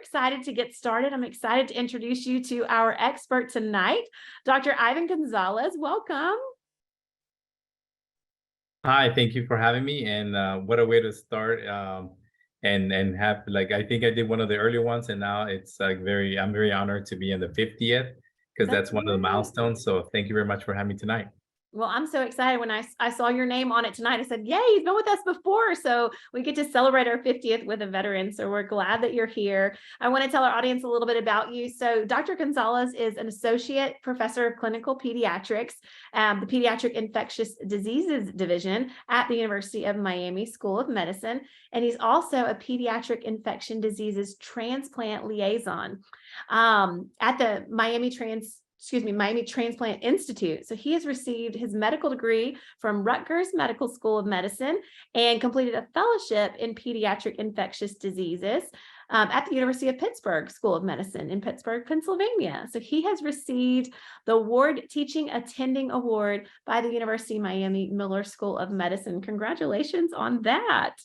excited to get started. I'm excited to introduce you to our expert tonight, Dr. Ivan Gonzalez. Welcome. Hi, thank you for having me. And what a way to start. And have like I think I did one of the earlier ones, and now it's like I'm very honored to be in the 50th because that's one of the milestones. So thank you very much for having me tonight. Well, I'm so excited when I saw your name on it tonight. I said, yay, he's been with us before. So we get to celebrate our 50th with a veteran. So we're glad that you're here. I want to tell our audience a little bit about you. So Dr. Gonzalez is an associate professor of clinical pediatrics, the Pediatric Infectious Diseases Division at the University of Miami School of Medicine. And he's also a pediatric infection diseases transplant liaison at the Miami Transplant Institute. So he has received his medical degree from Rutgers Medical School of Medicine and completed a fellowship in pediatric infectious diseases at the University of Pittsburgh School of Medicine in Pittsburgh, Pennsylvania. So he has received the Ward Teaching Attending Award by the University of Miami Miller School of Medicine. Congratulations on that.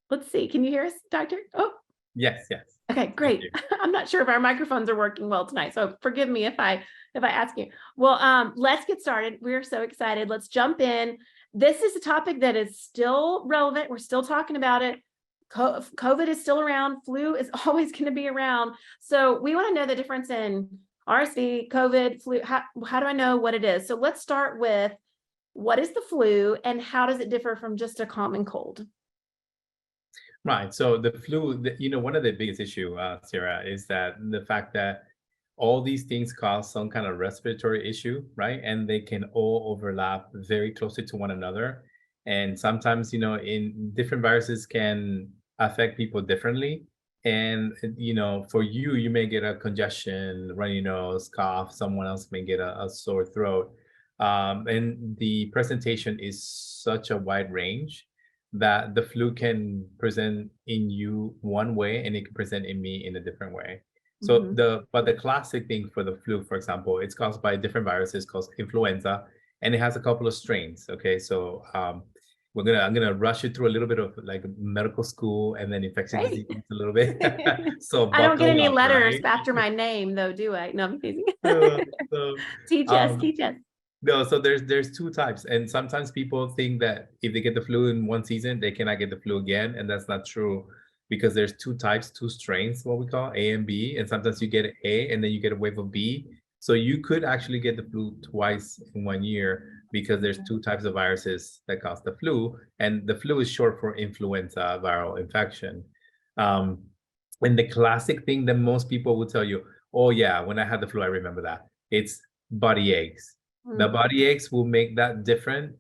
Let's see. Can you hear us, Doctor? Oh. Yes. Okay, great. I'm not sure if our microphones are working well tonight, so forgive me if I ask you. Well, let's get started. We're so excited. Let's jump in. This is a topic that is still relevant. We're still talking about it. COVID is still around. Flu is always going to be around. So we want to know the difference in RSV, COVID, flu. How do I know what it is? So let's start with what is the flu and how does it differ from just a common cold? Right. So the flu, one of the biggest issue, Sarah, is that the fact that all these things cause some kind of respiratory issue, right? And they can all overlap very closely to one another. And sometimes, in different viruses can affect people differently. And, for you may get a congestion, runny nose, cough. Someone else may get a sore throat. And the presentation is such a wide range that the flu can present in you one way and it can present in me in a different way. So the classic thing for the flu, for example, it's caused by different viruses called influenza, and it has a couple of strains. Okay, so I'm gonna rush you through a little bit of like medical school and then infectious disease a little bit. So I don't get any letters right? after my name though, do I? No, I'm teasing. Teach us. No, so there's two types, and sometimes people think that if they get the flu in one season, they cannot get the flu again, and that's not true because there's two types, two strains, what we call A and B, and sometimes you get A and then you get a wave of B. So you could actually get the flu twice in 1 year because there's two types of viruses that cause the flu, and the flu is short for influenza viral infection. And the classic thing that most people will tell you, oh yeah, when I had the flu, I remember that. It's body aches. The body aches will make that different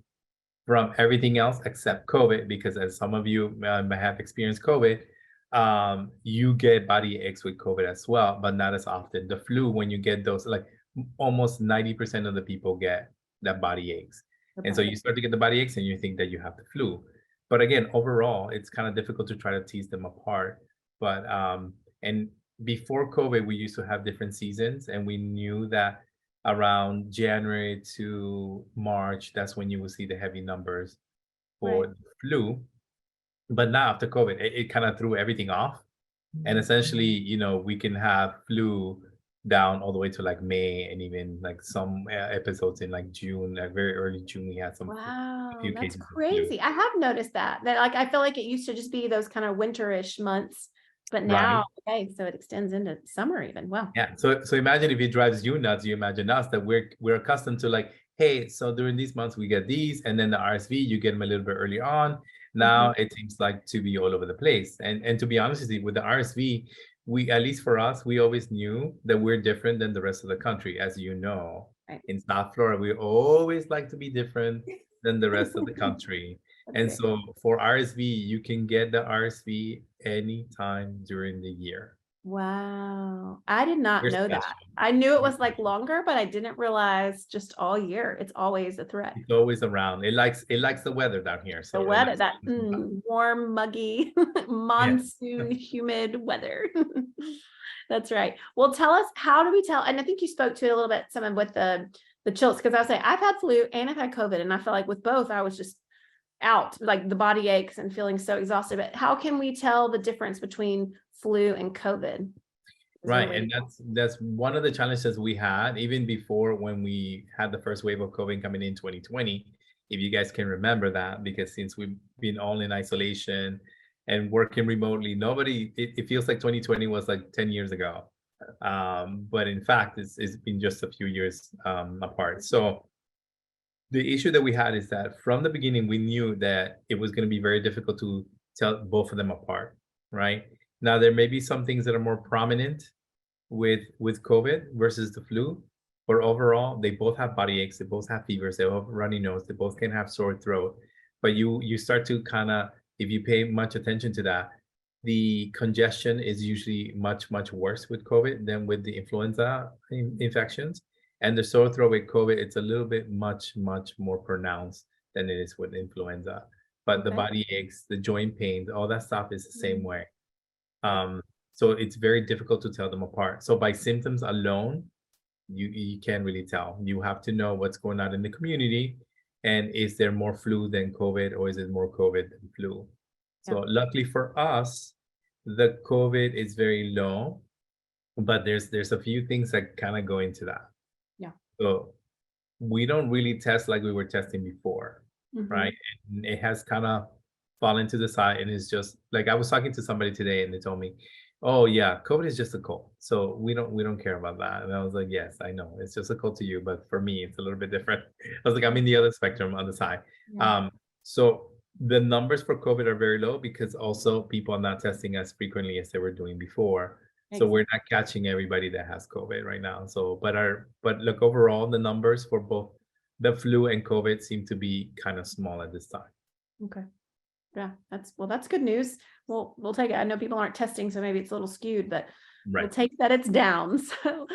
from everything else except COVID, because as some of you may have experienced COVID, you get body aches with COVID as well, but not as often. The flu, when you get those, like almost 90% of the people get that body aches. Okay. And so you start to get the body aches and you think that you have the flu. But again, overall, it's kind of difficult to try to tease them apart. But and before COVID, we used to have different seasons, and we knew that around January to March, that's when you will see the heavy numbers for the flu. But now after COVID, it kind of threw everything off. And essentially, we can have flu down all the way to like May, and even like some episodes in like June, like very early June, we had some. Wow, that's crazy. I have noticed that like I feel like it used to just be those kind of winterish months. But now, okay, so it extends into summer even. Wow. Yeah. So imagine if it drives you nuts, you imagine us that we're accustomed to like, hey, so during these months we get these, and then the RSV, you get them a little bit early on. Now it seems like to be all over the place. And to be honest with you, with the RSV, we, at least for us, we always knew that we're different than the rest of the country. As you know, in South Florida, we always like to be different than the rest of the country. And so for RSV, you can get the RSV anytime during the year. Wow. I did not know that. I knew it was like longer, but I didn't realize just all year. It's always a threat. It's always around. It likes the weather down here. So the weather, that warm, muggy, monsoon, humid weather. That's right. Well, tell us, how do we tell? And I think you spoke to it a little bit, some with the chills, because I was saying I've had flu and I've had COVID, and I felt like with both, I was just out, like the body aches and feeling so exhausted. But how can we tell the difference between flu and COVID? Is there a Right. way And to- that's one of the challenges we had even before when we had the first wave of COVID coming in 2020. If you guys can remember that, because since we've been all in isolation and working remotely, it feels like 2020 was like 10 years ago. But in fact, it's been just a few years apart. So the issue that we had is that from the beginning, we knew that it was going to be very difficult to tell both of them apart, right? Now, there may be some things that are more prominent with COVID versus the flu, but overall, they both have body aches, they both have fevers, they both have runny nose, they both can have sore throat. But you start to kind of, if you pay much attention to that, the congestion is usually much worse with COVID than with the influenza infections. And the sore throat with COVID, it's a little bit much more pronounced than it is with influenza. But the Okay. body aches, the joint pains, all that stuff is the same Mhm. way. So it's very difficult to tell them apart. So by symptoms alone, you can't really tell. You have to know what's going on in the community, and is there more flu than COVID, or is it more COVID than flu? Yeah. So luckily for us, the COVID is very low, but there's a few things that kind of go into that. Yeah. So we don't really test like we were testing before, right? Mhm. And it has kind of fallen to the side, and it's just like I was talking to somebody today, and they told me, "Oh yeah, COVID is just a cold, so we don't care about that." And I was like, "Yes, I know it's just a cold to you, but for me, it's a little bit different." I was like, "I'm in the other spectrum on the side." Yeah. So the numbers for COVID are very low because also people are not testing as frequently as they were doing before. So we're not catching everybody that has COVID right now. So, but look, overall, the numbers for both the flu and COVID seem to be kind of small at this time. Okay. Yeah, that's good news. We'll take it. I know people aren't testing, so maybe it's a little skewed, but we'll Right. take that it's down. So,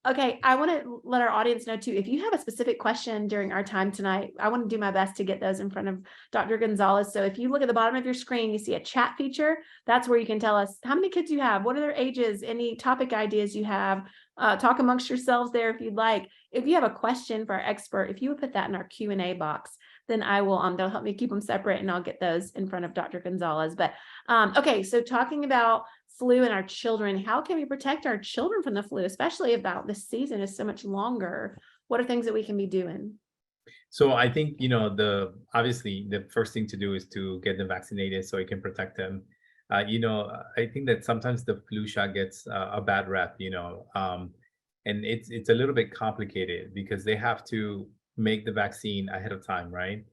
okay, I want to let our audience know too, if you have a specific question during our time tonight, I want to do my best to get those in front of Dr. Gonzalez. So if you look at the bottom of your screen, you see a chat feature. That's where you can tell us how many kids you have, what are their ages, any topic ideas you have. Talk amongst yourselves there if you'd like. If you have a question for our expert, if you would put that in our Q&A box, then I will, they'll help me keep them separate and I'll get those in front of Dr. Gonzalez. But okay, so talking about flu in our children, how can we protect our children from the flu, especially about this season is so much longer? What are things that we can be doing? So I think, obviously the first thing to do is to get them vaccinated so it can protect them. I think that sometimes the flu shot gets a bad rep, and it's a little bit complicated because they have to make the vaccine ahead of time, right?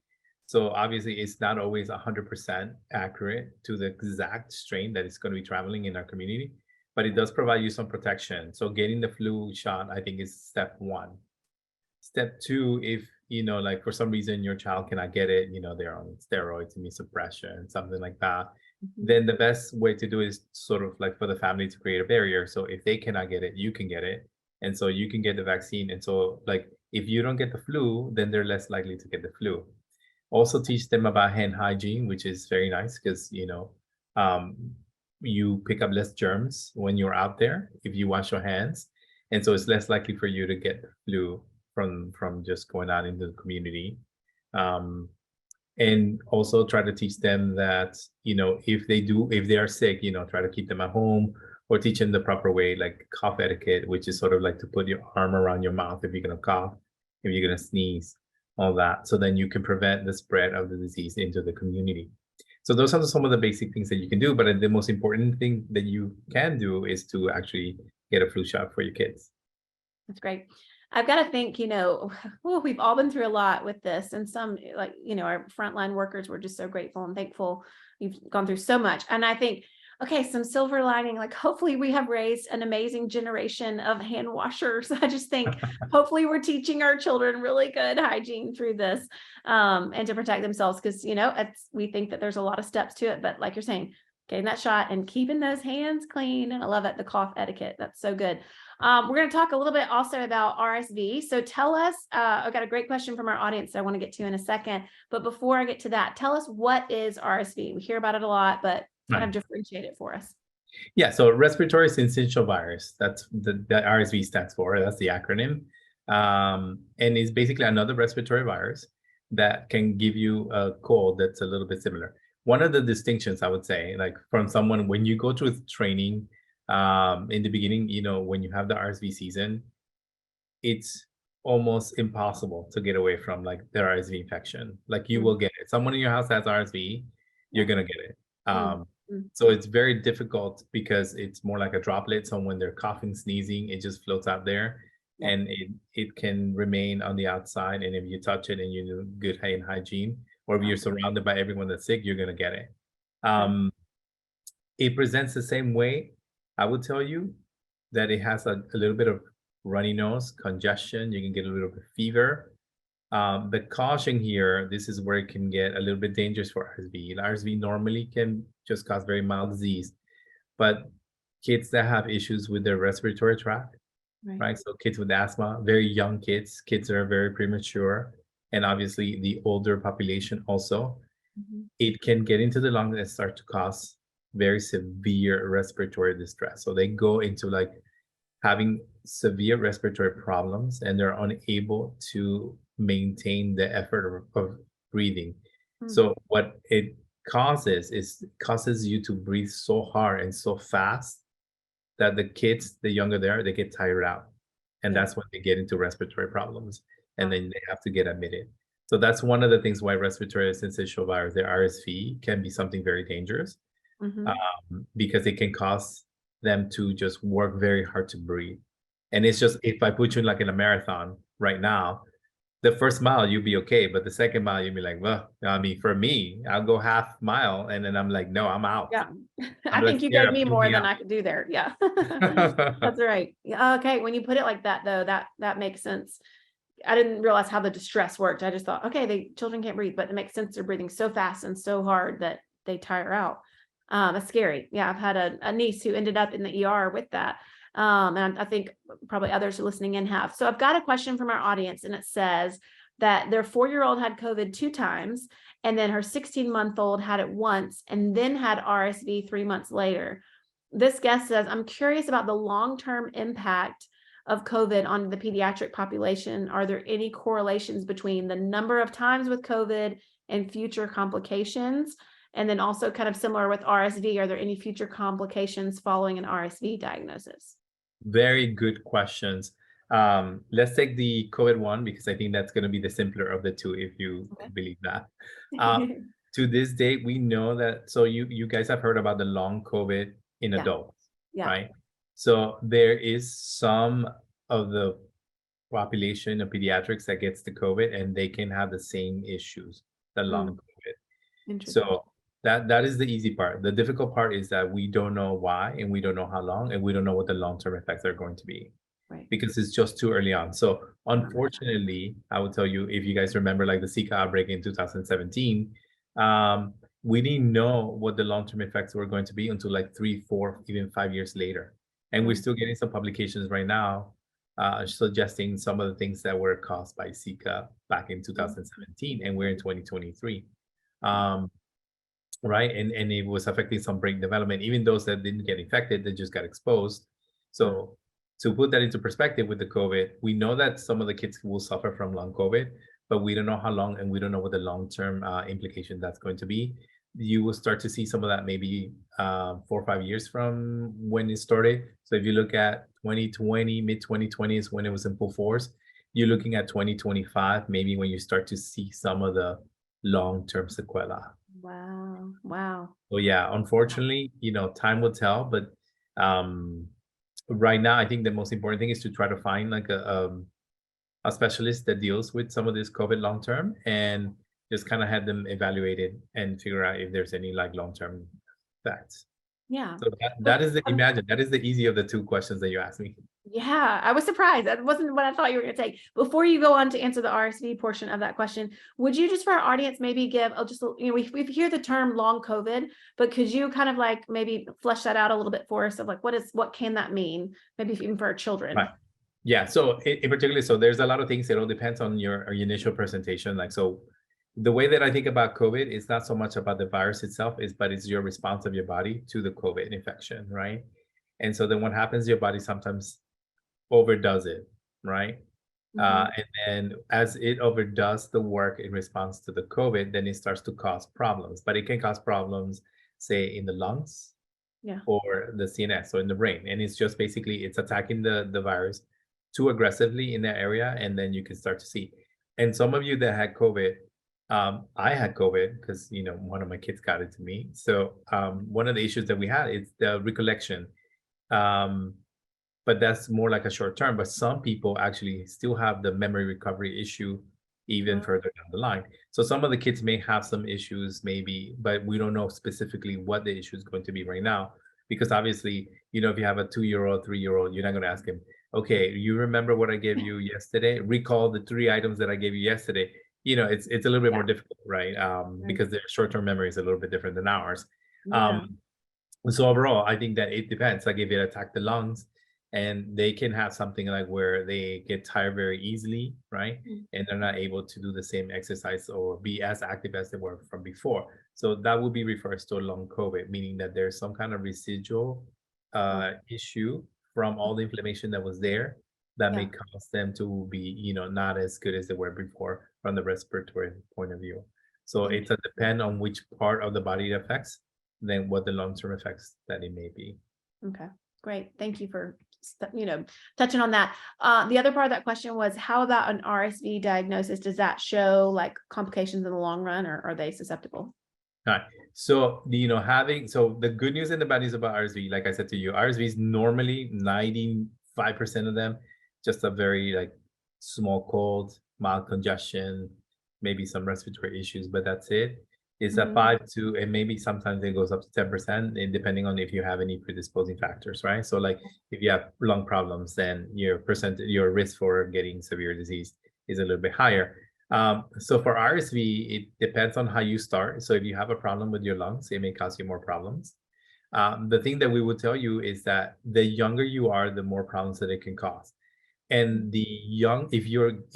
So obviously it's not always 100% accurate to the exact strain that is going to be traveling in our community, but it does provide you some protection. So getting the flu shot, I think, is step one. Step two, if like for some reason your child cannot get it, they're on steroids, immunosuppression, something like that, Mhm. then the best way to do it is sort of like for the family to create a barrier. So if they cannot get it, you can get it. And so you can get the vaccine. And so like if you don't get the flu, then they're less likely to get the flu. Also teach them about hand hygiene, which is very nice because um, you pick up less germs when you're out there if you wash your hands. And so it's less likely for you to get the flu from just going out into the community. And also try to teach them that if they are sick, try to keep them at home, or teach them the proper way, like cough etiquette, which is sort of like to put your arm around your mouth if you're going to cough, if you're going to sneeze, all that, so then you can prevent the spread of the disease into the community. So those are some of the basic things that you can do, but the most important thing that you can do is to actually get a flu shot for your kids. That's great. I've got to think, we've all been through a lot with this, and some our frontline workers were just so grateful and thankful. You've gone through so much. And I think, okay, some silver lining, like hopefully we have raised an amazing generation of hand washers. I just think hopefully we're teaching our children really good hygiene through this, and to protect themselves. Because, we think that there's a lot of steps to it, but like you're saying, getting that shot and keeping those hands clean. And I love it. The cough etiquette. That's so good. We're going to talk a little bit also about RSV. So tell us, I've got a great question from our audience that I want to get to in a second. But before I get to that, tell us, what is RSV? We hear about it a lot, but kind of differentiate it for us. Yeah, so respiratory syncytial virus, that's the RSV stands for, that's the acronym. And it's basically another respiratory virus. that can give you a cold that's a little bit similar. One of the distinctions I would say, like from someone when you go through training in the beginning, when you have the RSV season, it's almost impossible to get away from like the RSV infection. Like you will get it. Someone in your house has RSV, you're gonna get it. So it's very difficult because it's more like a droplet. So when they're coughing, sneezing, it just floats out there, and it can remain on the outside. And if you touch it and you do good hand hygiene, or if you're surrounded by everyone that's sick, you're gonna get it. It presents the same way. I would tell you that it has a little bit of runny nose, congestion. You can get a little bit of fever. The caution here, this is where it can get a little bit dangerous for RSV. RSV normally can just cause very mild disease, but kids that have issues with their respiratory tract, right? So kids with asthma, very young kids, kids that are very premature, and obviously the older population also, it can get into the lungs and start to cause very severe respiratory distress. So they go into like having severe respiratory problems, and they're unable to maintain the effort of breathing. So what it causes is causes you to breathe so hard and so fast that the kids, the younger they get tired out. And that's when they get into respiratory problems, and then they have to get admitted. So that's one of the things why respiratory syncytial virus, the RSV, can be something very dangerous, because it can cause them to just work very hard to breathe. And it's just, if I put you in like in a marathon right now, the first mile you'll be okay, but the second mile you'll be like, well, I mean, for me, I'll go half mile and then I'm like, no, I'm out. Yeah. I'm I think you scared gave of me more than puking I could do there. Yeah. out. That's right. Yeah. Okay. When you put it like that, though, that makes sense. I didn't realize how the distress worked. I just thought, okay, the children can't breathe, but it makes sense. They're breathing so fast and so hard that they tire out. That's scary. Yeah. I've had a niece who ended up in the ER with that. And I think probably others listening in have. So I've got a question from our audience, and it says that their 4-year-old had COVID 2 times, and then her 16-month-old had it once and then had RSV 3 months later. This guest says, I'm curious about the long-term impact of COVID on the pediatric population. Are there any correlations between the number of times with COVID and future complications? And then also kind of similar with RSV, are there any future complications following an RSV diagnosis? Very good questions. Let's take the COVID one, because I think that's going to be the simpler of the two, if you believe that. To this day, we know that, so you guys have heard about the long COVID in adults, right? So there is some of the population of pediatrics that gets the COVID, and they can have the same issues, the long COVID. So that is the easy part. The difficult part is that we don't know why, and we don't know how long, and we don't know what the long-term effects are going to be, because it's just too early on. So unfortunately, I will tell you, if you guys remember like the Zika outbreak in 2017, we didn't know what the long-term effects were going to be until like 3, 4, even 5 years later. And we're still getting some publications right now suggesting some of the things that were caused by Zika back in 2017, and we're in 2023. Right, and it was affecting some brain development. Even those that didn't get infected, they just got exposed. So to put that into perspective with the COVID, we know that some of the kids will suffer from long COVID, but we don't know how long, and we don't know what the long-term implication that's going to be. You will start to see some of that maybe 4 or 5 years from when it started. So if you look at 2020, mid 2020 is when it was in full force. You're looking at 2025, maybe when you start to see some of the long-term sequelae. Wow. So yeah, unfortunately, time will tell, but right now, I think the most important thing is to try to find like a specialist that deals with some of this COVID long term, and just kind of have them evaluated and figure out if there's any like long-term effects. Yeah. So that is the easy of the two questions that you asked me. Yeah, I was surprised. That wasn't what I thought you were going to take. Before you go on to answer the RSV portion of that question, would you just, for our audience, maybe give we hear the term long COVID, but could you kind of like maybe flesh that out a little bit for us of like what can that mean, maybe even for our children? Right. Yeah. So in particular, so there's a lot of things. It all depends on your initial presentation. Like, so the way that I think about COVID is not so much about the virus itself, but it's your response of your body to the COVID infection, right? And so then what happens, your body sometimes overdoes it, right? And then as it overdoes the work in response to the COVID, then it starts to cause problems. But it can cause problems, say, in the lungs Yeah. or the CNS, so in the brain. And it's just basically it's attacking the virus too aggressively in that area, and then you can start to see. And some of you that had COVID, I had COVID because one of my kids got it to me. So one of the issues that we had is the recollection. Um, but that's more like a short term. But some people actually still have the memory recovery issue even Wow. further down the line. So some of the kids may have some issues, maybe, but we don't know specifically what the issue is going to be right now. Because obviously, if you have a 2-year-old, 3-year-old, you're not going to ask him, okay, you remember what I gave you yesterday? Recall the 3 items that I gave you yesterday. It's a little bit more Yeah. difficult, right? Because their short-term memory is a little bit different than ours. Yeah. So overall, I think that it depends. Like if it attacked the lungs, and they can have something like where they get tired very easily, right? Mm. And they're not able to do the same exercise or be as active as they were from before. So that would be refers to a long COVID, meaning that there's some kind of residual Oh, issue from all the inflammation that was there that may yeah. cause them to be, not as good as they were before from the respiratory point of view. So it's a depend on which part of the body it affects, then what the long-term effects that it may be. Okay, great. Thank you for touching on that. The other part of that question was, how about an RSV diagnosis? Does that show like complications in the long run, or are they susceptible? All right. So, so the good news and the bad news about RSV, like I said to you, RSV is normally 95% of them, just a very like small cold, mild congestion, maybe some respiratory issues, but that's it. It's a Mhm. 5 to, and maybe sometimes it goes up to 10%, and depending on if you have any predisposing factors, right? So like if you have lung problems, then your risk for getting severe disease is a little bit higher. So for RSV, it depends on how you start. So if you have a problem with your lungs, it may cause you more problems. The thing that we would tell you is that the younger you are, the more problems that it can cause. And if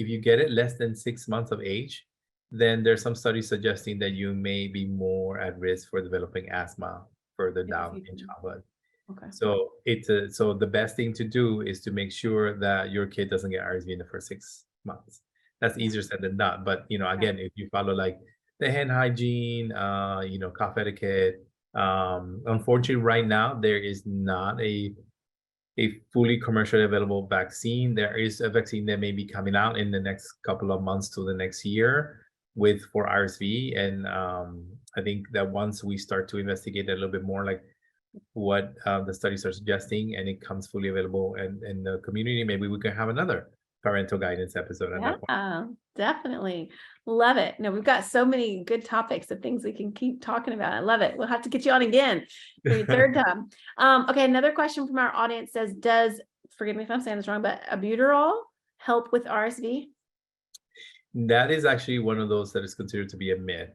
you get it less than 6 months of age, then there's some studies suggesting that you may be more at risk for developing asthma further In the down in future. childhood. Okay. So so the best thing to do is to make sure that your kid doesn't get RSV in the first 6 months. That's easier said than done. But again, if you follow like the hand hygiene, cough etiquette, unfortunately, right now there is not a fully commercially available vaccine. There is a vaccine that may be coming out in the next couple of months to the next year for RSV, and I think that once we start to investigate a little bit more, like what the studies are suggesting, and it comes fully available in the community, maybe we can have another parental guidance episode at that point. Yeah, definitely. Love it. No, we've got so many good topics of things we can keep talking about. I love it. We'll have to get you on again for your third time. Okay, another question from our audience says, forgive me if I'm saying this wrong, but albuterol help with RSV? That is actually one of those that is considered to be a myth.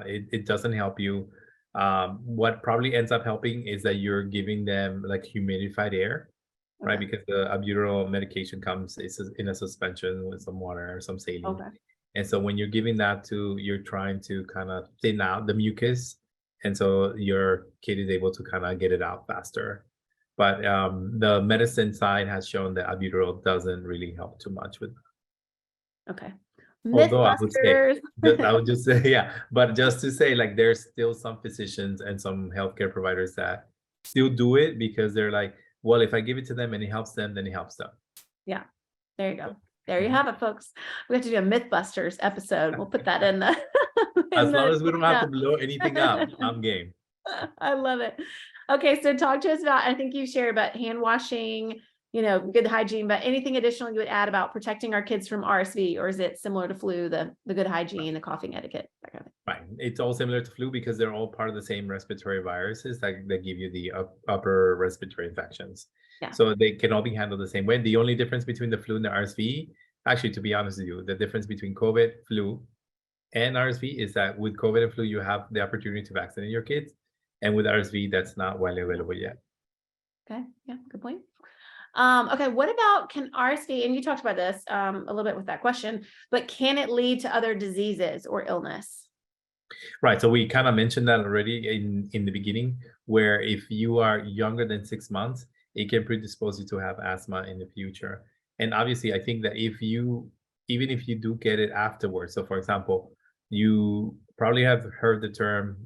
It doesn't help you. What probably ends up helping is that you're giving them like humidified air, right? Okay. Because the albuterol medication comes it's in a suspension with some water or some saline. Okay. And so when you're giving that you're trying to kind of thin out the mucus. And so your kid is able to kind of get it out faster. But the medicine side has shown that albuterol doesn't really help too much with. Okay. Although I would say, Mythbusters. I would just say, yeah, but just to say, like, there's still some physicians and some healthcare providers that still do it because they're like, well, if I give it to them and it helps them, then it helps them. Yeah, there you go. There you have it, folks. We have to do a Mythbusters episode. We'll put that in the As in long the as we don't have to chat. blow anything up, I'm game. I love it. Okay, so talk to us about, I think you shared about hand washing, good hygiene, but anything additional you would add about protecting our kids from RSV, or is it similar to flu, the good hygiene, the coughing etiquette, that kind of thing? Right. It's all similar to flu because they're all part of the same respiratory viruses that give you the upper respiratory infections. Yeah. So they can all be handled the same way. The only difference between the flu and the RSV, actually, to be honest with you, the difference between COVID, flu, and RSV is that with COVID and flu, you have the opportunity to vaccinate your kids. And with RSV, that's not widely available yet. Okay. Yeah, good point. Okay, what about, can RSV, and you talked about this a little bit with that question, but can it lead to other diseases or illness? Right. So we kind of mentioned that already in the beginning, where if you are younger than 6 months, it can predispose you to have asthma in the future. And obviously, I think that even if you do get it afterwards, so for example, you probably have heard the term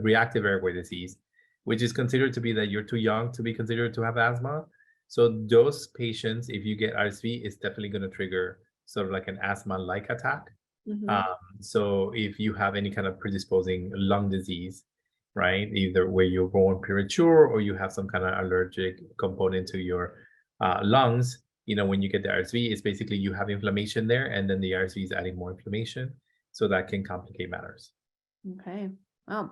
reactive airway disease, which is considered to be that you're too young to be considered to have asthma. So those patients, if you get RSV, it's definitely going to trigger sort of like an asthma-like attack. Mhm. Um, so if you have any kind of predisposing lung disease, right, either where you're born premature or you have some kind of allergic component to your lungs, when you get the RSV, it's basically you have inflammation there, and then the RSV is adding more inflammation, so that can complicate matters. Okay. Wow.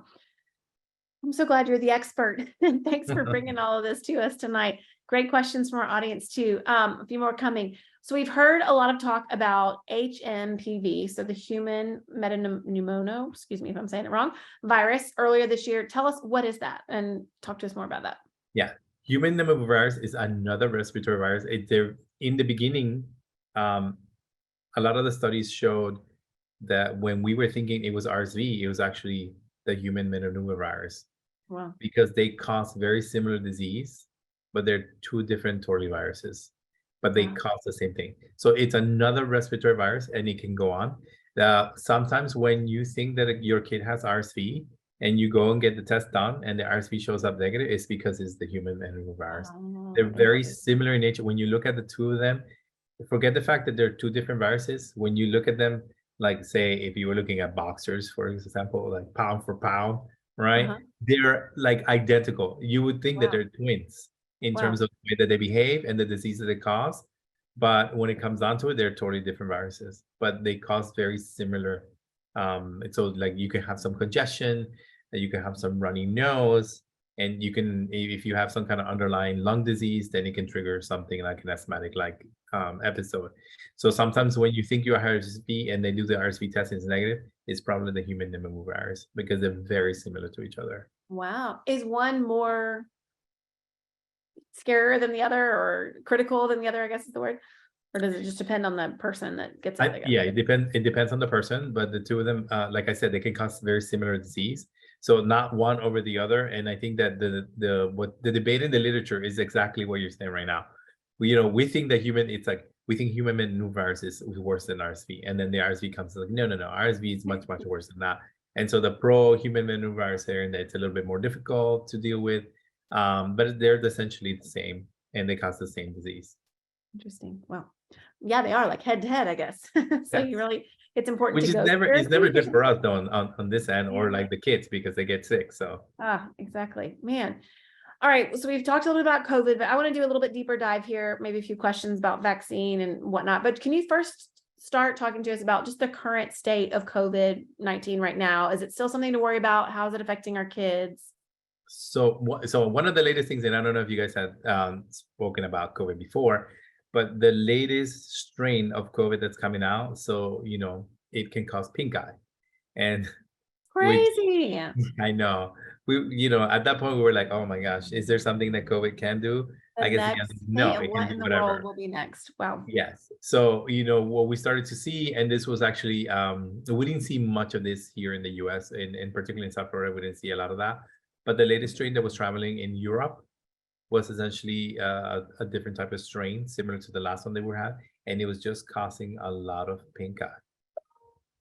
I'm so glad you're the expert. And thanks for bringing all of this to us tonight. Great questions from our audience too. A few more coming. So we've heard a lot of talk about HMPV, so the human meta-pneumono, excuse me if I'm saying it wrong, virus earlier this year. Tell us, what is that? And talk to us more about that. Yeah, human pneumovirus is another respiratory virus. In the beginning, um, a lot of the studies showed that when we were thinking it was RSV, it was actually the human metapneumovirus Wow. because they cause very similar disease, but they're two different viruses, but they Wow. cause the same thing. So it's another respiratory virus, and it can go on. Sometimes when you think that your kid has RSV and you go and get the test done and the RSV shows up negative, it's because it's the human metapneumovirus. They're very similar in nature. When you look at the two of them, forget the fact that they're two different viruses. When you look at them, like say if you were looking at boxers, for example, like pound for pound, right? Uh-huh. They're like identical. You would think that Wow. they're twins in terms Wow. of the way that they behave and the disease that they cause. But when it comes down to it, they're totally different viruses, but they cause very similar. So like you can have some congestion, you can have some runny nose, and you can, if you have some kind of underlying lung disease, then it can trigger something like an asthmatic like episode. So sometimes when you think you're RSV and they do the RSV test and it's negative, it's probably the human pneumovirus because they're very similar to each other. Wow. Is one more scarier than the other or critical than the other, I guess is the word? Or does it just depend on the person that gets it? Yeah, it depends. It depends on the person, but the two of them, like I said, they can cause very similar disease. So not one over the other. And I think that the debate in the literature is exactly what you're saying right now. We think that we think human metapneumovirus is worse than RSV, and then the RSV comes like no, RSV is much worse than that. And so the pro human metapneumovirus there, and it's a little bit more difficult to deal with, but they're essentially the same, and they cause the same disease. Interesting. Wow. Yeah, they are like head to head, I guess. So Yes. it's important Which to is go it's never good therapy. for us though on this end, or Yeah. like the kids because they get sick. So Exactly. Man. All right. So we've talked a little bit about COVID, but I want to do a little bit deeper dive here, maybe a few questions about vaccine and whatnot. But can you first start talking to us about just the current state of COVID-19 right now? Is it still something to worry about? How is it affecting our kids? so one of the latest things, and I don't know if you guys had spoken about COVID before, but the latest strain of COVID that's coming out, so it can cause pink eye, and which Crazy. I know. At that point we were like, oh my gosh, is there something that COVID can do? The I guess the answer next is thing, no, it can what do in the world whatever. will be next? Wow. Yes. So, what we started to see, and this was actually, we didn't see much of this here in the US, and particularly in South Florida, we didn't see a lot of that. But the latest strain that was traveling in Europe was essentially a different type of strain, similar to the last one they were had, and it was just causing a lot of pink eye.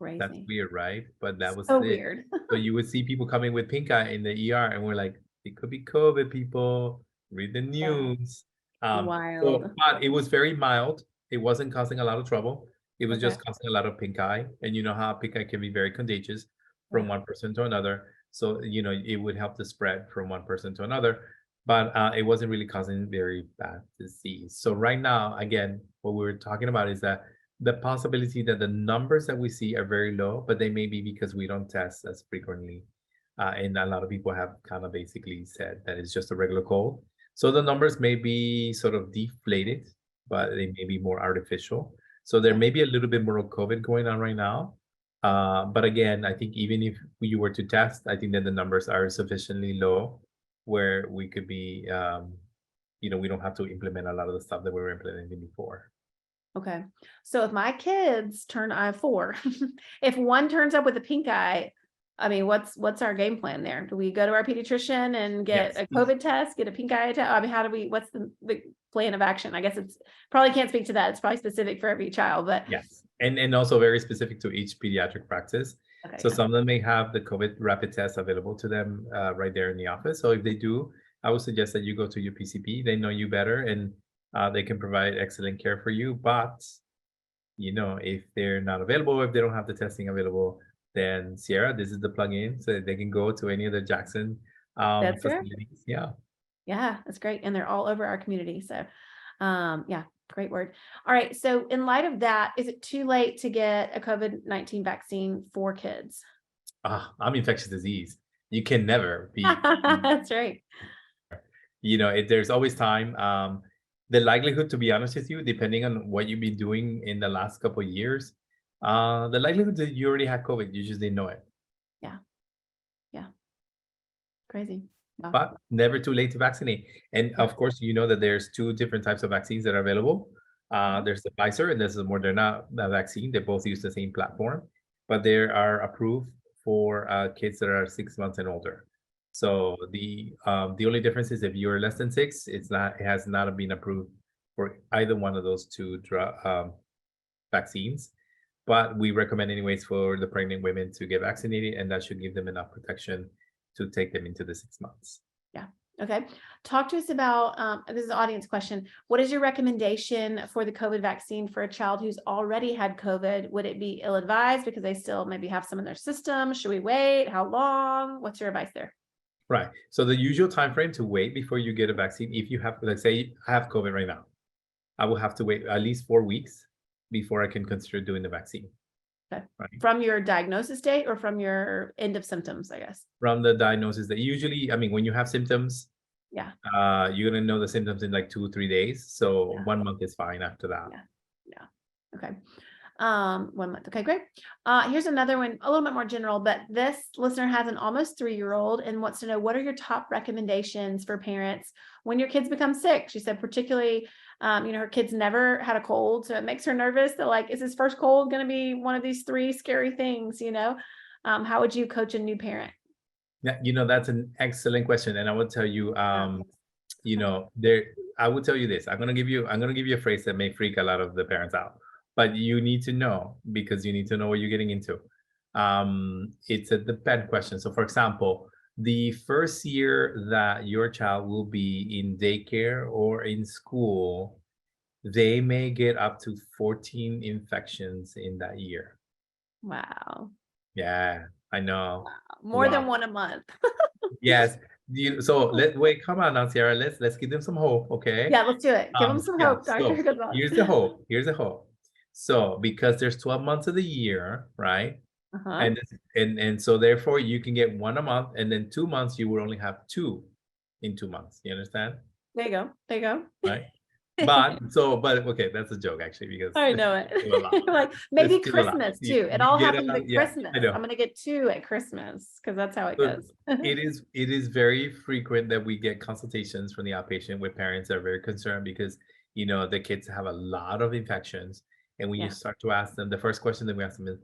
That's Crazy. weird, right? But that was So it. weird. So you would see people coming with pink eye in the ER, and we're like, it could be COVID, people. Read the Yeah. news. Wild. But it was very mild. It wasn't causing a lot of trouble. It was Okay. just causing a lot of pink eye. And you know how pink eye can be very contagious Yeah. from one person to another. So, it would help to spread from one person to another. But it wasn't really causing very bad disease. So right now, again, what we were talking about is that the possibility that the numbers that we see are very low, but they may be because we don't test as frequently. And a lot of people have kind of basically said that it's just a regular cold. So the numbers may be sort of deflated, but they may be more artificial. So there Yeah. may be a little bit more of COVID going on right now. But again, I think even if you were to test, I think that the numbers are sufficiently low where we could be, we don't have to implement a lot of the stuff that we were implementing before. Okay. So if my kids turn, I have 4, if one turns up with a pink eye, I mean, what's our game plan there? Do we go to our pediatrician and get Yes. a COVID test, get a pink eye test? I mean, what's the plan of action? I guess it's probably can't speak to that. It's probably specific for every child, but Yes. And also very specific to each pediatric practice. okay, So yeah. some of them may have the COVID rapid test available to them right there in the office. So if they do, I would suggest that you go to your PCP. They know you better, and they can provide excellent care for you. But, if they're not available, if they don't have the testing available, then Sierra, this is the plug-in so that they can go to any of the Jackson That's right. facilities. Yeah. Yeah, that's great. And they're all over our community. So, yeah, great word. All right. So, in light of that, is it too late to get a COVID-19 vaccine for kids? I'm infectious disease. You can never be, That's right. there's always time. The likelihood, to be honest with you, depending on what you've been doing in the last couple of years, the likelihood that you already had COVID, you just didn't know it. Yeah. Yeah. Crazy. Wow. But never too late to vaccinate. And Yeah. of course, you know that there's two different types of vaccines that are available. There's the Pfizer and there's the Moderna vaccine. They both use the same platform, but they are approved for kids that are 6 months and older. So the only difference is if you're less than 6, it has not been approved for either one of those two vaccines. But we recommend anyways for the pregnant women to get vaccinated, and that should give them enough protection to take them into the 6 months. Yeah. Okay. Talk to us about this is an audience question. What is your recommendation for the COVID vaccine for a child who's already had COVID? Would it be ill-advised because they still maybe have some in their system? Should we wait? How long? What's your advice there? Right. So the usual time frame to wait before you get a vaccine, if you have, let's say I have COVID right now, I will have to wait at least 4 weeks before I can consider doing the vaccine. Okay. Right. From your diagnosis date or from your end of symptoms, I guess? From the diagnosis that usually, when you have symptoms, Yeah. you're gonna know the symptoms in like 2 or 3 days. So Yeah. 1 month is fine after that. Yeah. Yeah. Okay. 1 month. Okay, great. Here's another one, a little bit more general, but this listener has an almost 3-year-old and wants to know, what are your top recommendations for parents when your kids become sick? She said, particularly, her kids never had a cold, so it makes her nervous. They're like, is his first cold going to be one of these 3 scary things? How would you coach a new parent? Yeah, that's an excellent question. And I will tell you, I will tell you this. I'm gonna give you a phrase that may freak a lot of the parents out. But you need to know, because you need to know what you're getting into. It's a depend question. So for example, the first year that your child will be in daycare or in school, they may get up to 14 infections in that year. Wow. Yeah, I know. More than one a month. Yes. Wait, come on now, Sierra. Let's give them some hope, okay? Yeah, let's do it. Give them some hope, Dr. So Good luck. here's the hope. So because there's 12 months of the year, right? Uh-huh. And so therefore you can get 1 a month, and then 2 months you will only have 2 in 2 months. You understand? There you go. Right. But okay, that's a joke actually, because I know it. Like maybe Christmas too. It all happens at Christmas. I know. I'm gonna get 2 at Christmas because that's how it So goes. it is very frequent that we get consultations from the outpatient with parents that are very concerned because the kids have a lot of infections. And when you start to ask them, the first question that we ask them is,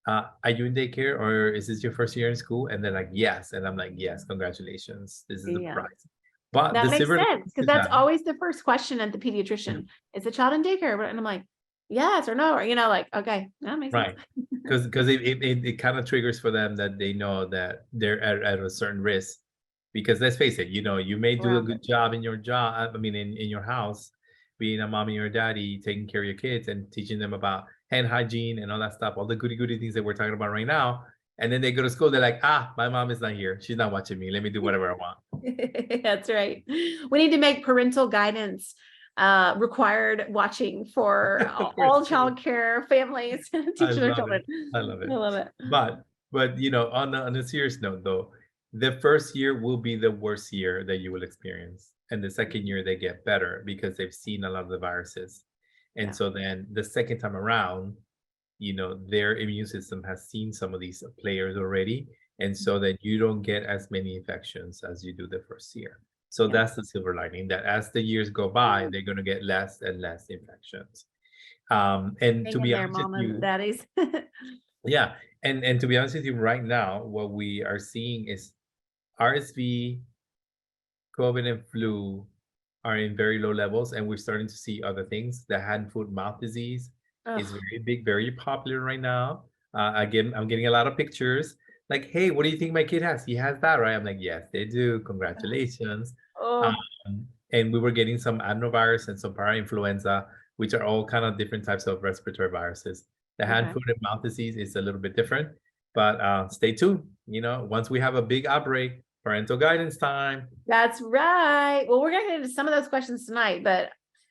are you in daycare or is this your first year in school? And they're like, yes. And I'm like, yes, congratulations. This is the prize. But that the makes silver sense, because that's always the first question at the pediatrician. Is the child in daycare? And I'm like, yes or no, or okay, that makes sense. Because it kind of triggers for them that they know that they're at a certain risk. Because let's face it, you may do a good job in your job. In your house, being a mommy or a daddy, taking care of your kids and teaching them about hand hygiene and all that stuff, all the goody things that we're talking about right now. And then they go to school, they're like, my mom is not here. She's not watching me. Let me do whatever I want. That's right. We need to make parental guidance required watching for all childcare families teaching their children. I love it. I love it. But on a serious note though, the first year will be the worst year that you will experience. And the second year they get better because they've seen a lot of the viruses. And so then the second time around, their immune system has seen some of these players already. And so that you don't get as many infections as you do the first year. So that's the silver lining, that as the years go by, they're going to get less and less infections. And to be honest with you, daddies. yeah. And to be honest with you, right now, what we are seeing is RSV, COVID, and flu are in very low levels, and we're starting to see other things. The hand, foot, mouth disease is Ugh. very big, very popular right now. Again, I'm getting a lot of pictures like, hey, what do you think my kid has? He has that, right? I'm like, yes, they do. Congratulations. Oh, And we were getting some adenovirus and some parainfluenza, which are all kind of different types of respiratory viruses. The hand, okay. foot, and mouth disease is a little bit different, but stay tuned. Once we have a big outbreak, parental guidance time. That's right. Well, we're going to get into some of those questions tonight, but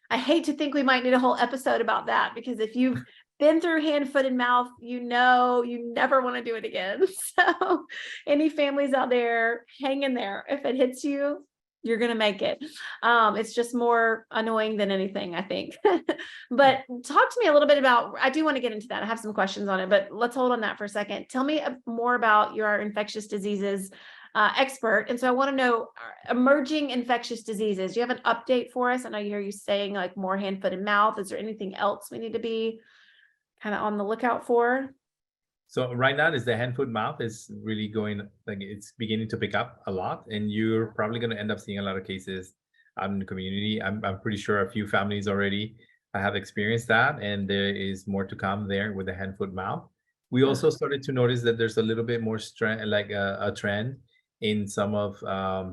I hate to think we might need a whole episode about that, because if you've been through hand, foot, and mouth, you never want to do it again. So any families out there, hang in there. If it hits you, you're going to make it. It's just more annoying than anything, I think. But talk to me a little bit about, I do want to get into that. I have some questions on it, but let's hold on that for a second. Tell me more about your infectious diseases expert. And so I want to know emerging infectious diseases. Do you have an update for us? And I hear you saying like more hand, foot, and mouth. Is there anything else we need to be kind of on the lookout for? So right now is the hand, foot, mouth is really going, like it's beginning to pick up a lot, and you're probably going to end up seeing a lot of cases out in the community. I'm pretty sure a few families already have experienced that, and there is more to come there with the hand, foot, mouth. We also started to notice that there's a little bit more like a trend in some of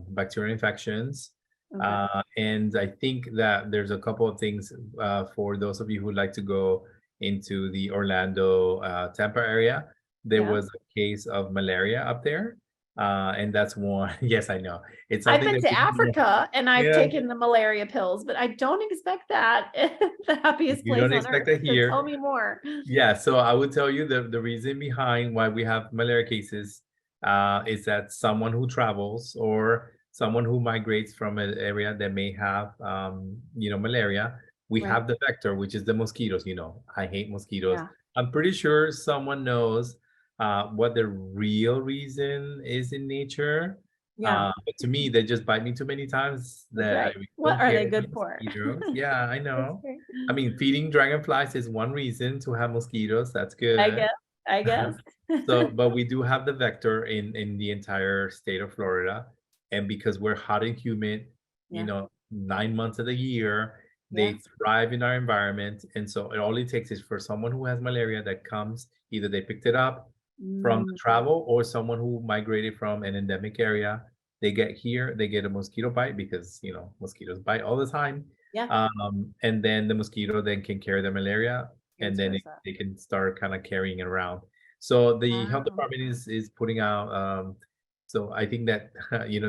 bacterial infections. Okay. And I think that there's a couple of things for those of you who like to go into the Orlando, Tampa area. There Yeah. was a case of malaria up there. And that's one. Yes, I know. It's I've something been that to we don't know. Africa and I've Yeah, taken the malaria pills, but I don't expect that the happiest you place don't on expect earth. that So tell here. me more. Yeah, so I would tell you the reason behind why we have malaria cases is that someone who travels or someone who migrates from an area that may have, malaria, we Right. have the vector, which is the mosquitoes. I hate mosquitoes. Yeah. I'm pretty sure someone knows what the real reason is in nature. Yeah. But to me, they just bite me too many times That's that I right. really What don't are care they about good for? mosquitoes. Yeah, I That's know. great. I mean, feeding dragonflies is one reason to have mosquitoes. That's I good. guess. I guess. So, but we do have the vector in the entire state of Florida, and because we're hot and humid, Yeah. 9 months of the year, Yeah. they thrive in our environment, and so all it takes is for someone who has malaria that comes, either they picked it up from the Mm, travel or someone who migrated from an endemic area. They get here, they get a mosquito bite because mosquitoes bite all the time, yeah. and then the mosquito then can carry the malaria, and Vice then versa. they can start kind of carrying it around. So the health Wow. department is putting out. So I think that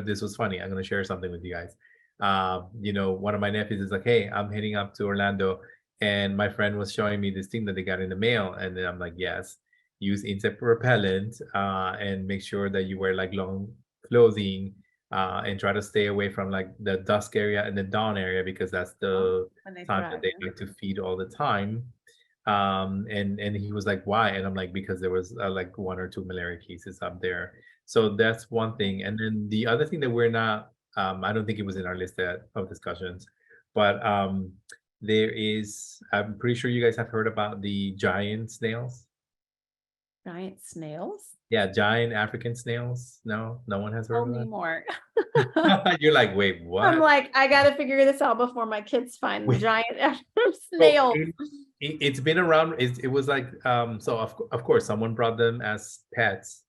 this was funny. I'm going to share something with you guys. One of my nephews is like, "Hey, I'm heading up to Orlando," and my friend was showing me this thing that they got in the mail, and then I'm like, "Yes, use insect repellent and make sure that you wear like long clothing and try to stay away from like the dusk area and the dawn area because that's Oh, the when they time that thrive. they like to feed all the time." And he was like, "Why?" And I'm like, "Because there was like one or two malaria cases up there." So that's one thing. And then the other thing that we're not, I don't think it was in our list of discussions, but there is, I'm pretty sure you guys have heard about the giant snails. Giant snails? Yeah, giant African snails. No, no one has Tell heard me of more. that. You're like, wait, I'm what? like, I got to figure this out before my kids find Wait, giant so snails. it's been around. It was like, so of course, someone brought them as pets,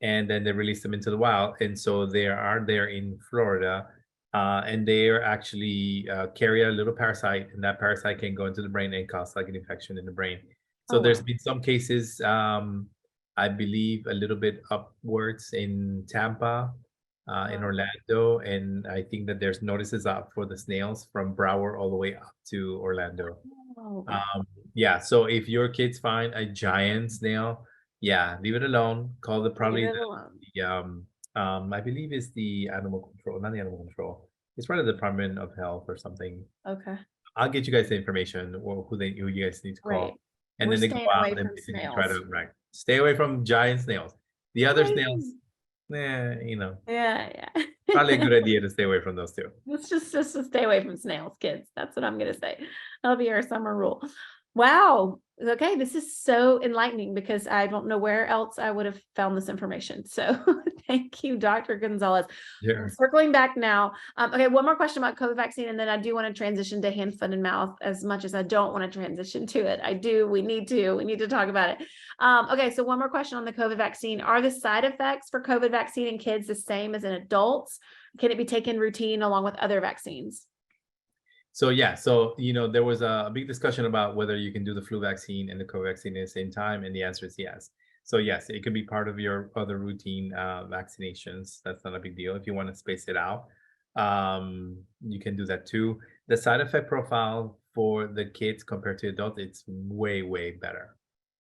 and then they released them into the wild, and so they are there in Florida, and they are actually carry a little parasite, and that parasite can go into the brain and cause like an infection in the brain. So Oh, there's wow. been some cases, I believe, a little bit upwards in Tampa, in Wow. Orlando, and I think that there's notices out for the snails from Broward all the way up to Orlando. Oh, Um, yeah, so if your kids find a giant snail, yeah, leave it alone. Call the leave probably it alone. the I believe it's the animal control, not the animal control. It's probably the Department of Health or something. Okay. I'll get you guys the information or who you guys need to Great. call, and We're then they go staying away out and from basically try snails. to right stay away from giant snails. The other snails, Great. Yeah, probably a yeah. good idea to stay away from those two. Let's just to stay away from snails, kids. That's what I'm gonna say. That'll be our summer rule. Wow. Okay, this is so enlightening because I don't know where else I would have found this information. So Thank you, Dr. Gonzalez. Yeah. Circling back now. Okay, one more question about COVID vaccine, and then I do want to transition to hand, foot, and mouth as much as I don't want to transition to it. I do. We need to talk about it. Okay, so one more question on the COVID vaccine. Are the side effects for COVID vaccine in kids the same as in adults? Can it be taken routine along with other vaccines? So yeah, so there was a big discussion about whether you can do the flu vaccine and the COVID vaccine at the same time, and the answer is yes. So yes, it could be part of your other routine vaccinations. That's not a big deal. If you want to space it out, you can do that too. The side effect profile for the kids compared to adults, it's way, way better.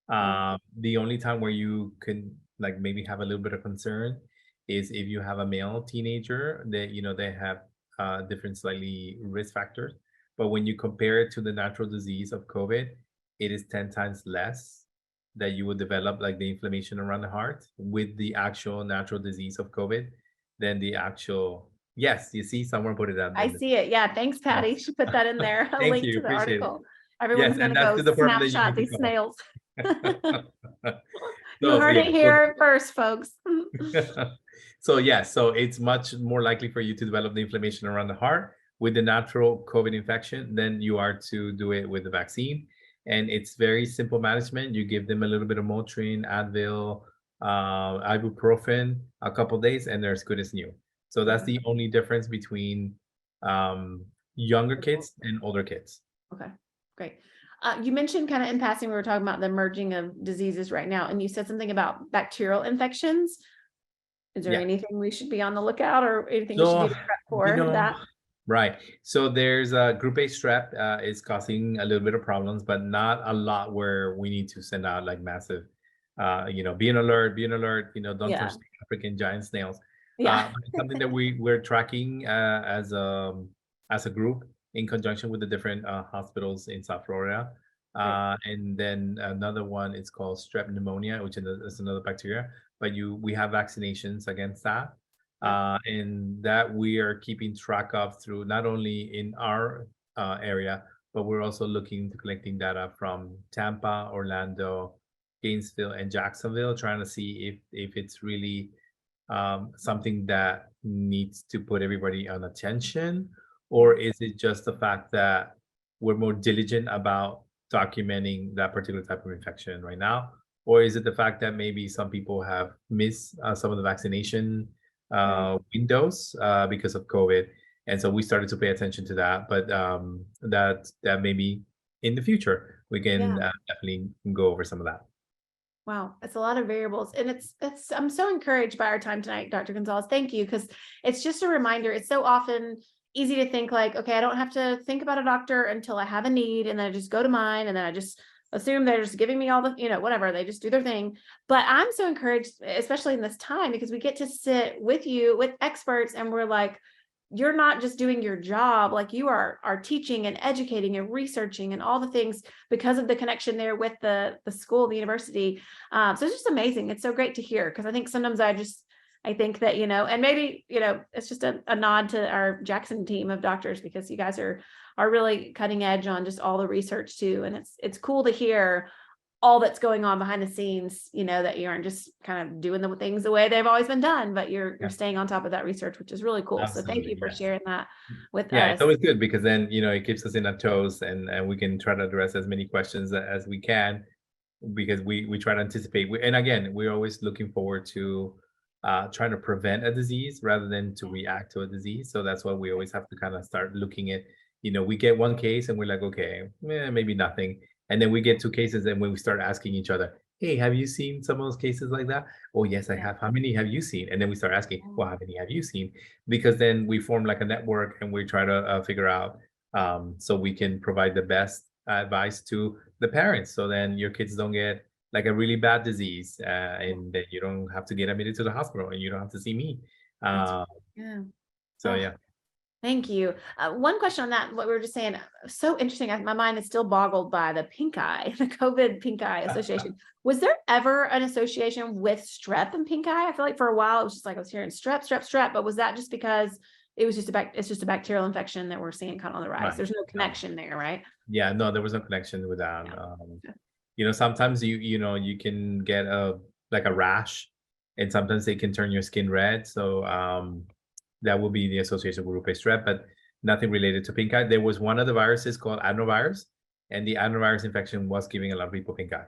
The only time where you can like maybe have a little bit of concern is if you have a male teenager that they have different slightly risk factors. But when you compare it to the natural disease of COVID, it is 10 times less that you would develop like the inflammation around the heart with the actual natural disease of COVID than the actual. Yes, you see, someone put it out I there. see it. Yeah, thanks, Patty. Yes. She put that in there. A Thank link you. to the Appreciate it. article. Everyone's Yes, going and to that's go the department that you snapshot need these to call. snails. You So heard yeah, it here first, folks. so yeah, so it's much more likely for you to develop the inflammation around the heart with the natural COVID infection than you are to do it with the vaccine. And it's very simple management. You give them a little bit of Motrin, Advil, ibuprofen, a couple days, and they're as good as new. So that's the only difference between younger kids and older kids. Okay, great. You mentioned kind of in passing, we were talking about the merging of diseases right now, and you said something about bacterial infections. Is there Yeah. anything we should be on the lookout or anything we should be prepped for that? Right. So there's a group A strep is causing a little bit of problems, but not a lot where we need to send out like massive, be an alert, don't touch the African giant snails. Yeah. But it's something that we're tracking as a group in conjunction with the different hospitals in South Florida. And then another one is called strep pneumonia, which is another bacteria, but we have vaccinations against that. And that we are keeping track of through not only in our area, but we're also looking to collecting data from Tampa, Orlando, Gainesville, and Jacksonville, trying to see if it's really something that needs to put everybody on attention, or is it just the fact that we're more diligent about documenting that particular type of infection right now, or is it the fact that maybe some people have missed some of the vaccination windows because of COVID, and so we started to pay attention to that. But that maybe in the future we can definitely go over some of that. Wow, it's a lot of variables, and it's I'm so encouraged by our time tonight, Dr. Gonzalez. Thank you, because it's just a reminder. It's so often easy to think like, okay, I don't have to think about a doctor until I have a need, and then I just go to mine, and then I just assume they're just giving me all the, whatever, they just do their thing. But I'm so encouraged, especially in this time, because we get to sit with you, with experts, and we're like, you're not just doing your job, like you are teaching and educating and researching and all the things because of the connection there with the school, the university. So it's just amazing. It's so great to hear, because I think sometimes I think that, and maybe, it's just a nod to our Jackson team of doctors, because you guys are really cutting edge on just all the research too. And it's cool to hear all that's going on behind the scenes, that you aren't just kind of doing the things the way they've always been done, but you're staying on top of that research, which is really cool. Absolutely, so thank you for sharing that with us. It's always good, because then, it keeps us in our toes, and we can try to address as many questions as we can, because we try to anticipate. And again, we're always looking forward to trying to prevent a disease rather than to react to a disease. So that's why we always have to kind of start looking at, we get one case and we're like, okay, maybe nothing. And then we get two cases, and when we start asking each other, hey, have you seen some of those cases like that? Oh, yes, I have. How many have you seen? And then we start asking, well, how many have you seen? Because then we form like a network, and we try to figure out so we can provide the best advice to the parents. So then your kids don't get like a really bad disease, and then you don't have to get admitted to the hospital, and you don't have to see me. So yeah. Thank you. One question on that, what we were just saying, so interesting. My mind is still boggled by the pink eye, the COVID pink eye association. Was there ever an association with strep and pink eye? I feel like for a while it was just like I was hearing strep, but was that just because it was just it's just a bacterial infection that we're seeing kind of on the rise? Right. There's no connection there, right? Yeah, no, there was no connection with that. Sometimes you can get like a rash, and sometimes they can turn your skin red. So that will be the association with group A strep, but nothing related to pink eye. There was one of the viruses called adenovirus, and the adenovirus infection was giving a lot of people pink eye.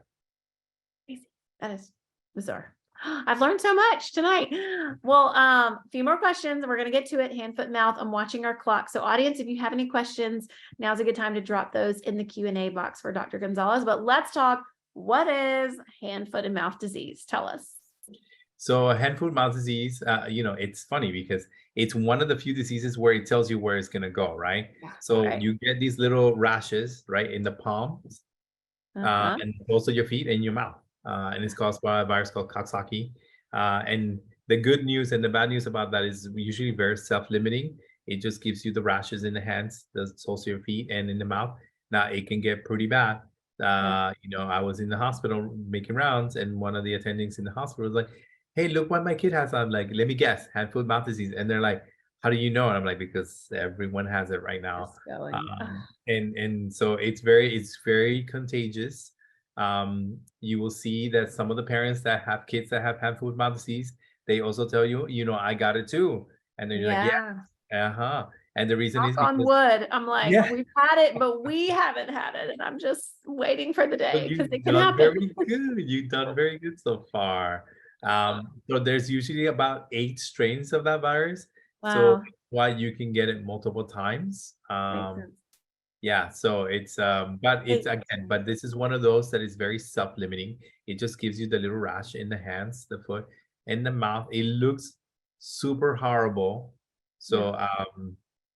Crazy. That is bizarre. I've learned so much tonight. Well, a few more questions. We're going to get to it. Hand, foot, mouth. I'm watching our clock. So audience, if you have any questions, now's a good time to drop those in the Q&A box for Dr. Gonzalez. But let's talk. What is hand, foot, and mouth disease? Tell us. So hand, foot, mouth disease, it's funny because it's one of the few diseases where it tells you where it's going to go, right? Yeah, So right. you get these little rashes, right, in the palms, and also your feet and your mouth. And it's caused by a virus called Coxsackie. And the good news and the bad news about that is usually very self-limiting. It just gives you the rashes in the hands, the soles of your feet, and in the mouth. Now it can get pretty bad. I was in the hospital making rounds, and one of the attendings in the hospital was like, "Hey, look what my kid has." I'm like, "Let me guess, hand, foot, mouth disease." And they're like, "How do you know?" And I'm like, "Because everyone has it right now." And so it's very contagious. You will see that some of the parents that have kids that have hand, foot, mouth disease, they also tell you, I got it too. And then you're like, yeah, uh-huh. And the reason is Knock on because, wood. I'm like, yeah, we've had it, but we haven't had it. And I'm just waiting for the but day because you've it can done happen. very good. You've done very good so far. So there's usually about 8 strains of that virus. So Wow. why you can get it multiple times. Makes sense. Yeah, so but this is one of those that is very self-limiting. It just gives you the little rash in the hands, the foot, and the mouth. It looks super horrible. So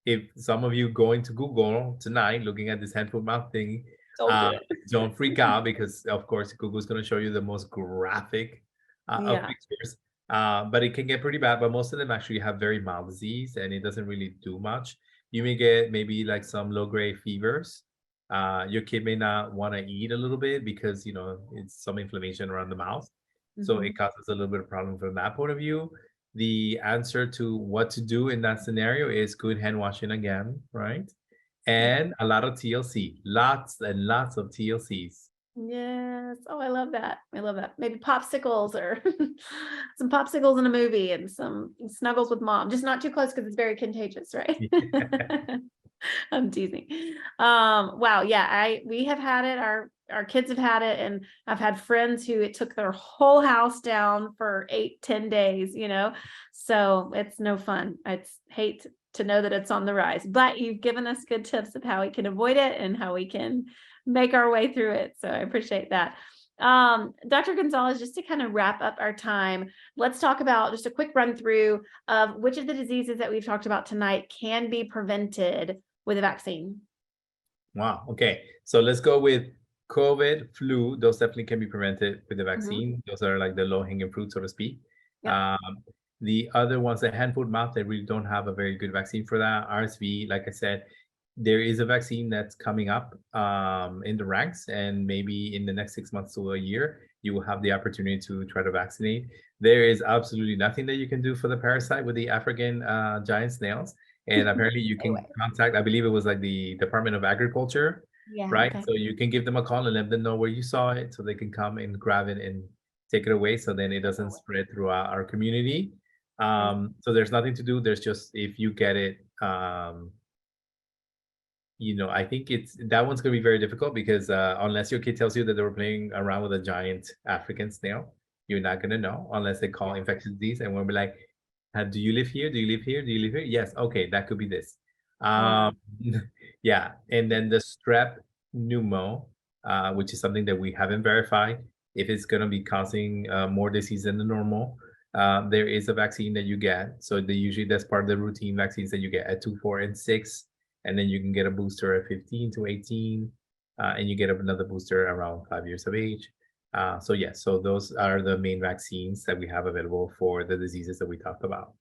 if some of you go into Google tonight looking at this hand, foot, mouth thing, Don't do it. don't freak out because of course Google's going to show you the most graphic of pictures. But it can get pretty bad, but most of them actually have very mild disease and it doesn't really do much. You may get maybe like some low-grade fevers. Your kid may not want to eat a little bit because it's some inflammation around the mouth. So it causes a little bit of problem from that point of view. The answer to what to do in that scenario is good hand washing again, right? And a lot of TLC, lots and lots of TLCs. Yes. Oh, I love that. I love that. Maybe popsicles or some popsicles in a movie and some snuggles with mom. Just not too close because it's very contagious, right? I'm teasing. Wow. Yeah, we have had it. Our kids have had it, and I've had friends who it took their whole house down for 8-10 days, so it's no fun. It's hate to know that it's on the rise, but you've given us good tips of how we can avoid it and how we can make our way through it. So I appreciate that. Dr. Gonzalez, just to kind of wrap up our time, let's talk about just a quick run through of which of the diseases that we've talked about tonight can be prevented with a vaccine. Wow. Okay. So let's go with COVID, flu. Those definitely can be prevented with the vaccine. Those are like the low-hanging fruit, so to speak. Yep. The other ones, the hand, foot, mouth, they really don't have a very good vaccine for that. RSV, like I said, there is a vaccine that's coming up in the ranks, and maybe in the next 6 months to a year, you will have the opportunity to try to vaccinate. There is absolutely nothing that you can do for the parasite with the African giant snails. And apparently you can contact, I believe it was like the Department of Agriculture, right? Okay. So you can give them a call and let them know where you saw it so they can come and grab it and take it away so then it doesn't spread throughout our community. So there's nothing to do. There's just, if you get it, I think that one's going to be very difficult because unless your kid tells you that they were playing around with a giant African snail, you're not going to know unless they call infectious disease and we'll be like, do you live here? Do you live here? Do you live here? Yes. Okay. That could be this. Yeah. And then the strep pneumo, which is something that we haven't verified if it's going to be causing more disease than the normal. There is a vaccine that you get. So that's part of the routine vaccines that you get at 2, 4, and 6. And then you can get a booster at 15 to 18. And you get another booster around 5 years of age. So those are the main vaccines that we have available for the diseases that we talked about.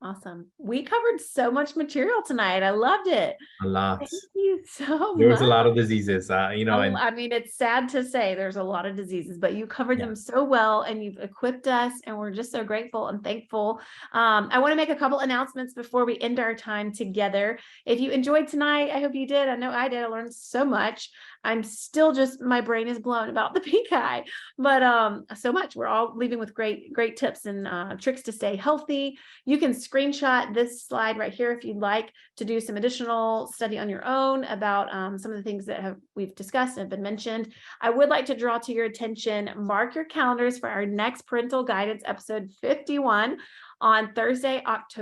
Awesome. We covered so much material tonight. I loved it. A lot. Thank you so There was much. a lot of diseases, and I mean, it's sad to say there's a lot of diseases, but you covered them so well and you've equipped us, and we're just so grateful and thankful. I want to make a couple announcements before we end our time together. If you enjoyed tonight, I hope you did. I know I did. I learned so much. I'm still my brain is blown about the pink eye, but so much. We're all leaving with great tips and tricks to stay healthy. You can screenshot this slide right here if you'd like to do some additional study on your own about some of the things that we've discussed and have been mentioned. I would like to draw to your attention, mark your calendars for our next Parental Guidance episode 51 on Thursday, August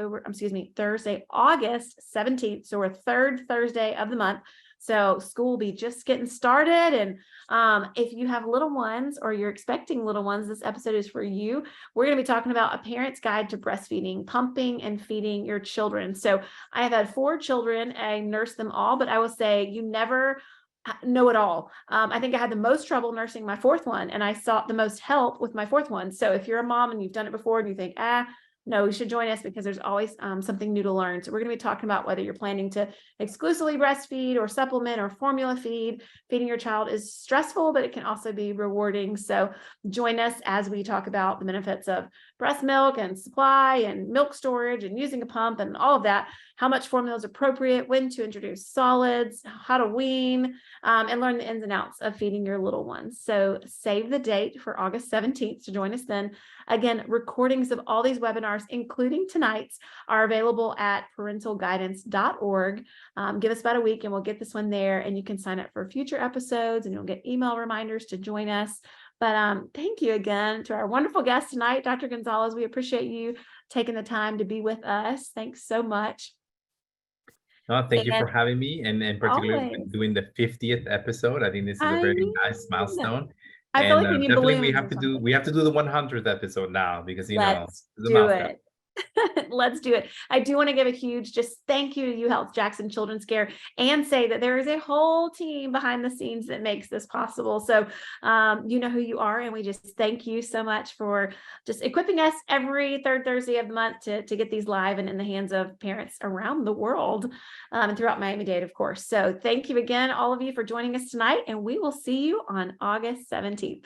17th. So we're third Thursday of the month. So school will be just getting started. And if you have little ones or you're expecting little ones, this episode is for you. We're going to be talking about a parent's guide to breastfeeding, pumping and feeding your children. So I have had 4 children. I nursed them all, but I will say you never know it all. I think I had the most trouble nursing my 4th one, and I sought the most help with my 4th one. So if you're a mom and you've done it before and you think, no, you should join us because there's always something new to learn. So we're going to be talking about whether you're planning to exclusively breastfeed or supplement or formula feed. Feeding your child is stressful, but it can also be rewarding. So join us as we talk about the benefits of breast milk and supply and milk storage and using a pump and all of that, how much formula is appropriate, when to introduce solids, how to wean, and learn the ins and outs of feeding your little ones. So save the date for August 17th to join us then. Again, recordings of all these webinars, including tonight's, are available at parentalguidance.org. Give us about a week and we'll get this one there, and you can sign up for future episodes and you'll get email reminders to join us. But thank you again to our wonderful guest tonight, Dr. Gonzalez. We appreciate you taking the time to be with us. Thanks so much. Thank you for having me, and particularly always. doing the 50th episode. I think this is a very nice milestone. I feel And like we need definitely balloons we have to do the 100th episode now because Let's it's a do milestone. it. Let's do it. I do want to give a huge thank you to UHealth Jackson Children's Care and say that there is a whole team behind the scenes that makes this possible. So you know who you are, and we just thank you so much for just equipping us every third Thursday of the month to get these live and in the hands of parents around the world and throughout Miami-Dade, of course. So thank you again, all of you, for joining us tonight, and we will see you on August 17th.